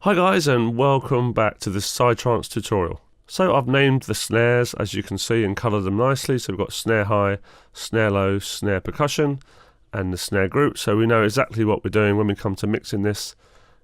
Hi guys, and welcome back to this Psytrance tutorial. So I've named the snares, as you can see, and coloured them nicely. So we've got snare high, snare low, snare percussion, and the snare group. So we know exactly what we're doing when we come to mixing this.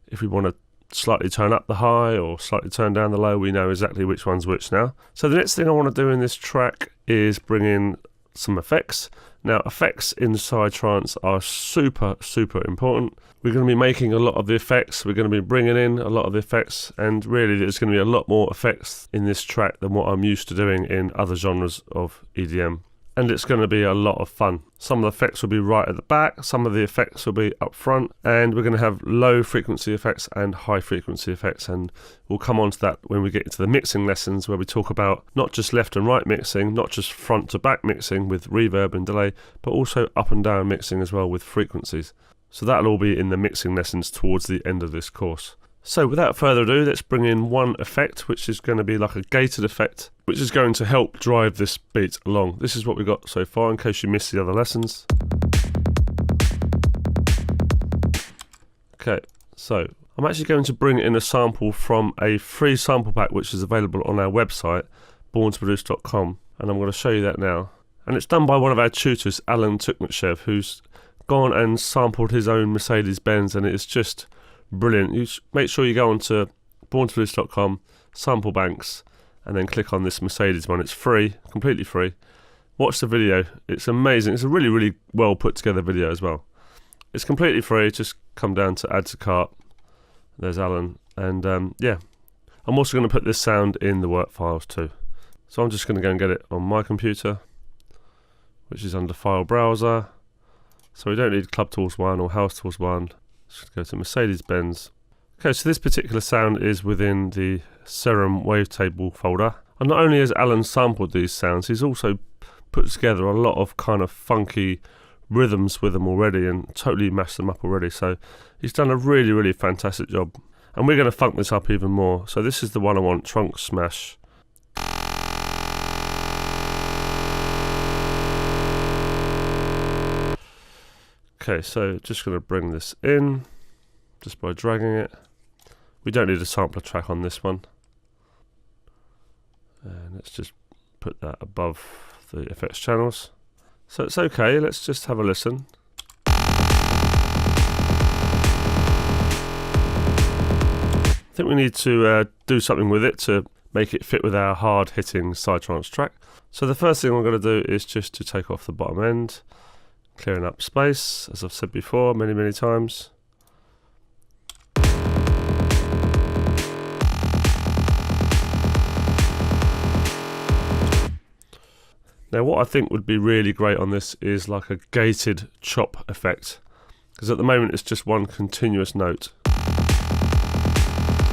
If we want to slightly turn up the high or slightly turn down the low, we know exactly which one's which now. So the next thing I want to do in this track is bring in some effects. Now, effects in Psytrance are super important. We're going to be making a lot of the effects, we're going to be bringing in a lot of the effects, and really there's going to be a lot more effects in this track than what I'm used to doing in other genres of EDM. And it's going to be a lot of fun. Some of the effects will be right at the back, some of the effects will be up front, and we're going to have low frequency effects and high frequency effects, and we'll come on to that when we get into the mixing lessons, where we talk about not just left and right mixing, not just front to back mixing with reverb and delay, but also up and down mixing as well with frequencies. So that'll all be in the mixing lessons towards the end of this course. So without further ado, let's bring in one effect, which is going to be like a gated effect, which is going to help drive this beat along. This is what we've got so far, in case you missed the other lessons. Okay, so I'm actually going to bring in a sample from a free sample pack which is available on our website, borntoproduce.com, and I'm going to show you that now. And it's done by one of our tutors, Alan Tuknachev, who's gone and sampled his own Mercedes-Benz, and it's just brilliant. You make sure you go on to borntoproduce.com, sample banks, and then click on this Mercedes one. It's free, completely free. Watch the video, it's amazing. It's a really well put together video as well. It's completely free, just come down to add to cart. There's Alan, and yeah, I'm also going to put this sound in the work files too. So I'm just going to go and get it on my computer, which is under File Browser. So we don't need Club Tools 1 or House Tools 1. Let's go to Mercedes-Benz. Okay, so this particular sound is within the Serum Wavetable folder. And not only has Alan sampled these sounds, he's also put together a lot of kind of funky rhythms with them already and totally mashed them up already. So he's done a really fantastic job. And we're going to funk this up even more. So this is the one I want, Trunk Smash. Okay, so just going to bring this in just by dragging it. We don't need a sampler track on this one. And let's just put that above the effects channels. So it's okay, let's just have a listen. I think we need to do something with it to make it fit with our hard-hitting Psytrance track. So the first thing I'm going to do is just to take off the bottom end, clearing up space, as I've said before many times. Now what I think would be really great on this is like a gated chop effect, because at the moment it's just one continuous note.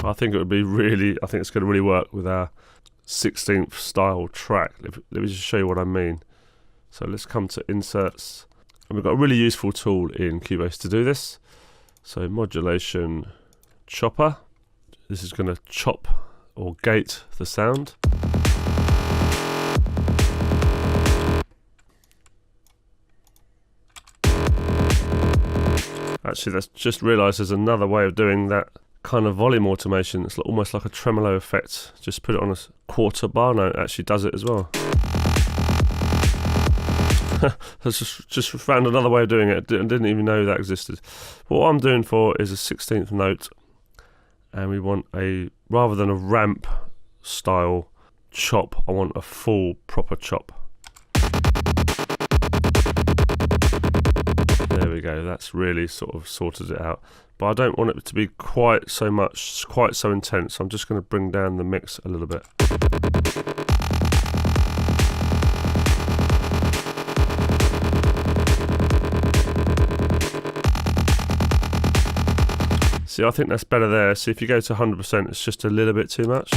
I think it's going to really work with our 16th style track. Let me just show you what I mean. So let's come to inserts. And we've got a really useful tool in Cubase to do this. So modulation chopper. This is going to chop or gate the sound. Actually, that's just realised there's another way of doing that kind of volume automation. It's almost like a tremolo effect. Just put it on a quarter bar note, actually does it as well. I just found another way of doing it. I didn't even know that existed. What I'm doing for is a 16th note, and we want rather than a ramp style chop, I want a full proper chop. There we go, that's really sort of sorted it out. But I don't want it to be quite so intense. I'm just going to bring down the mix a little bit. See, I think that's better there. See, if you go to 100%, it's just a little bit too much.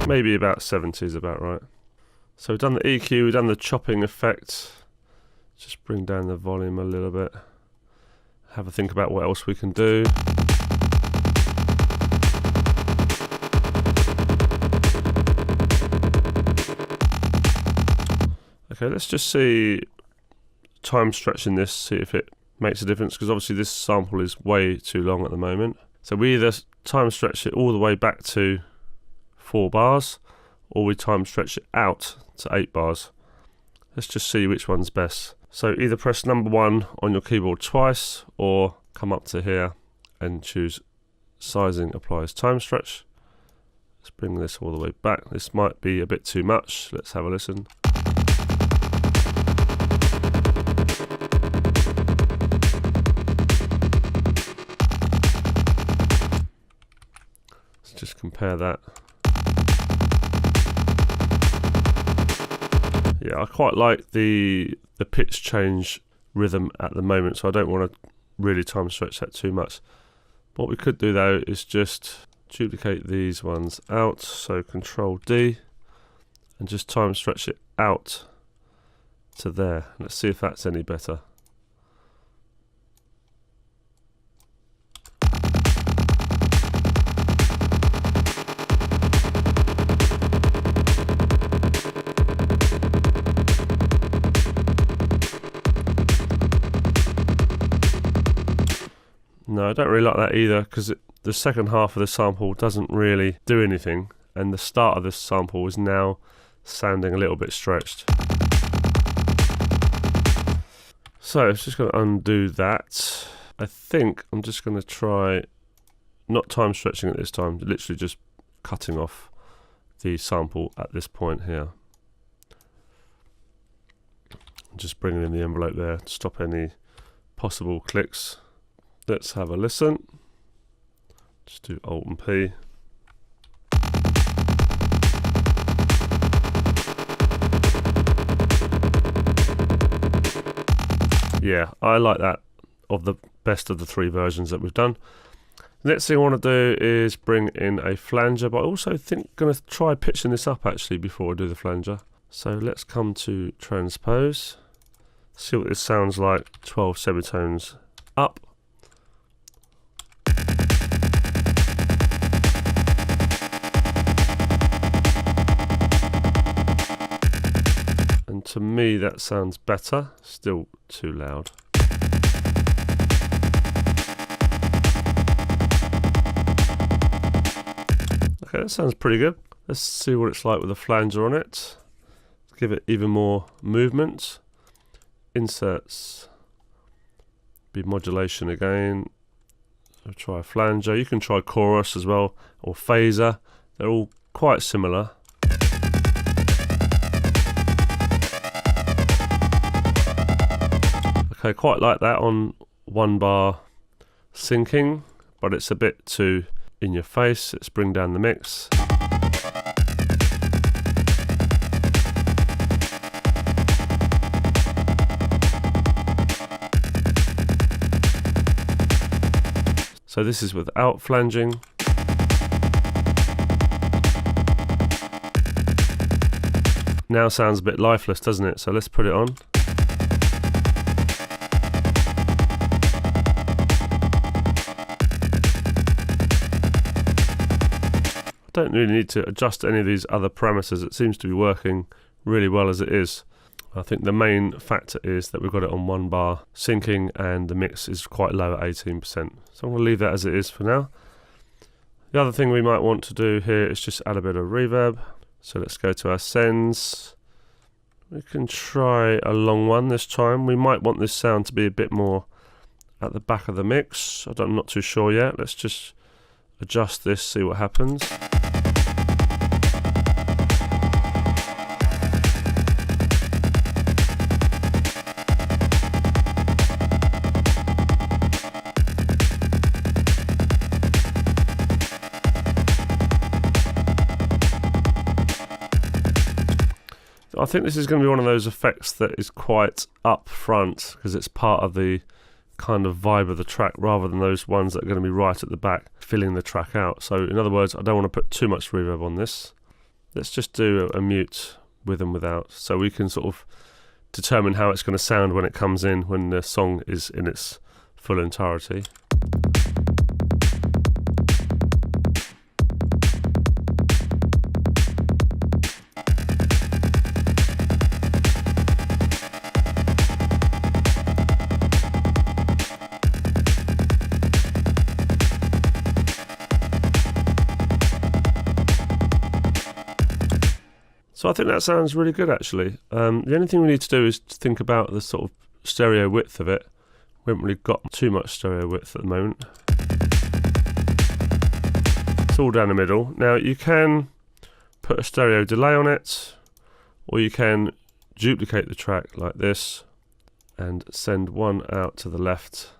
Maybe about 70 is about right. So we've done the EQ, we've done the chopping effect. Just bring down the volume a little bit. Have a think about what else we can do. Okay, Okay, let's just see time stretching this, see if it makes a difference, because obviously this sample is way too long at the moment. So we either time stretch it all the way back to 4 bars, or we time stretch it out to 8 bars. Let's just see which one's best. So either press number 1 on your keyboard twice, or come up to here and choose sizing applies time stretch. Let's bring this all the way back. This might be a bit too much. Let's have a listen. Let's just compare that. Yeah, I quite like the pitch change rhythm at the moment, so I don't want to really time stretch that too much. What we could do though is just duplicate these ones out, so Control D, and just time stretch it out to there. Let's see if that's any better. No, I don't really like that either, because the second half of the sample doesn't really do anything, and the start of this sample is now sounding a little bit stretched. So it's just going to undo that. I think I'm just going to try not time stretching it this time, literally just cutting off the sample at this point here. Just bringing in the envelope there to stop any possible clicks. Let's have a listen. Just do Alt and P. Yeah, I like that of the best of the 3 versions that we've done. Next thing I want to do is bring in a flanger, but I also think going to try pitching this up actually before I do the flanger. So let's come to transpose. See what this sounds like 12 semitones up. And to me that sounds better, still too loud. Okay, that sounds pretty good. Let's see what it's like with a flanger on it. Let's give it even more movement. Inserts, be modulation again. I'll try a flanger. You can try chorus as well, or phaser. They're all quite similar. Okay, quite like that on 1 bar syncing, but it's a bit too in your face. Let's bring down the mix. So this is without flanging. Now sounds a bit lifeless, doesn't it? So let's put it on. I don't really need to adjust any of these other parameters. It seems to be working really well as it is. I think the main factor is that we've got it on 1 bar syncing and the mix is quite low at 18%. So I'm going to leave that as it is for now. The other thing we might want to do here is just add a bit of reverb. So let's go to our sends. We can try a long one this time. We might want this sound to be a bit more at the back of the mix. I'm not too sure yet. Let's just adjust this, see what happens. I think this is going to be one of those effects that is quite up front because it's part of the kind of vibe of the track rather than those ones that are going to be right at the back filling the track out. So in other words, I don't want to put too much reverb on this. Let's just do a mute with and without so we can sort of determine how it's going to sound when it comes in, when the song is in its full entirety. So I think that sounds really good actually. The only thing we need to do is to think about the sort of stereo width of it. We haven't really got too much stereo width at the moment. It's all down the middle. Now you can put a stereo delay on it, or you can duplicate the track like this and send one out to the left,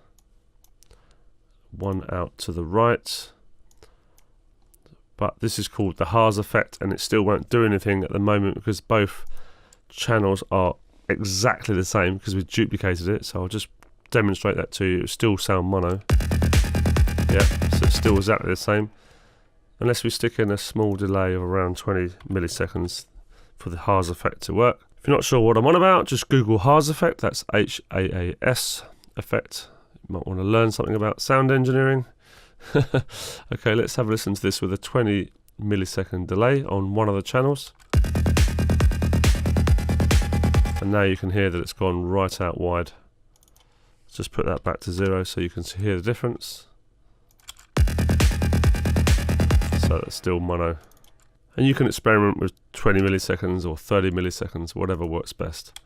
one out to the right. But this is called the Haas effect, and it still won't do anything at the moment because both channels are exactly the same because we duplicated it. So I'll just demonstrate that to you. It still sound mono. Yeah, so it's still exactly the same. Unless we stick in a small delay of around 20 milliseconds for the Haas effect to work. If you're not sure what I'm on about, just Google Haas effect. That's H-A-A-S effect. You might want to learn something about sound engineering. Okay, let's have a listen to this with a 20 millisecond delay on one of the channels. And now you can hear that it's gone right out wide. Just put that back to 0 so you can hear the difference. So that's still mono. And you can experiment with 20 milliseconds or 30 milliseconds, whatever works best.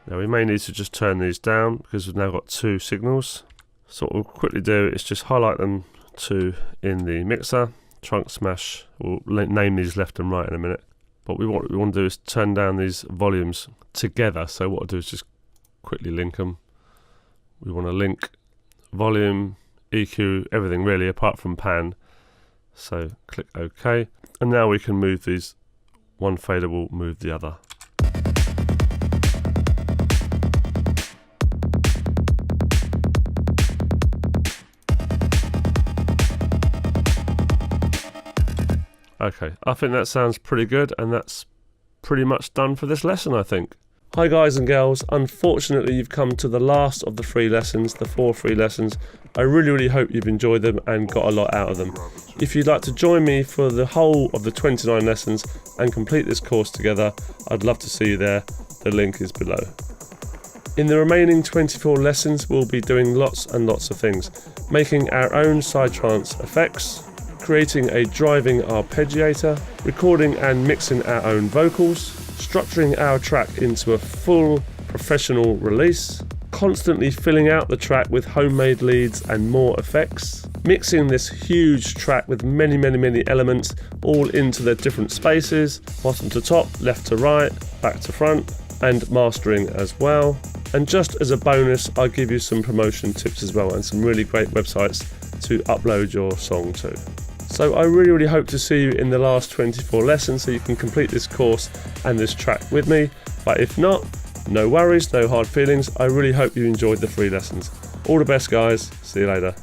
Now we may need to just turn these down because we've now got two signals. So what we'll quickly do is just highlight them to in the mixer, trunk smash. We'll name these left and right in a minute. But what we want to do is turn down these volumes together. So what I'll do is just quickly link them. We want to link volume, EQ, everything really apart from pan. So click OK. And now we can move these. One fader will move the other. Okay, I think that sounds pretty good, and that's pretty much done for this lesson, I think. Hi guys and girls, unfortunately you've come to the last of the free lessons, the 4 free lessons. I really hope you've enjoyed them and got a lot out of them. If you'd like to join me for the whole of the 29 lessons and complete this course together, I'd love to see you there. The link is below. In the remaining 24 lessons we'll be doing lots and lots of things. Making our own Psytrance effects, creating a driving arpeggiator, recording and mixing our own vocals, structuring our track into a full professional release, constantly filling out the track with homemade leads and more effects, mixing this huge track with many elements all into their different spaces, bottom to top, left to right, back to front, and mastering as well. And just as a bonus, I'll give you some promotion tips as well and some really great websites to upload your song to. So I really hope to see you in the last 24 lessons so you can complete this course and this track with me. But if not, no worries, no hard feelings. I really hope you enjoyed the free lessons. All the best guys, see you later.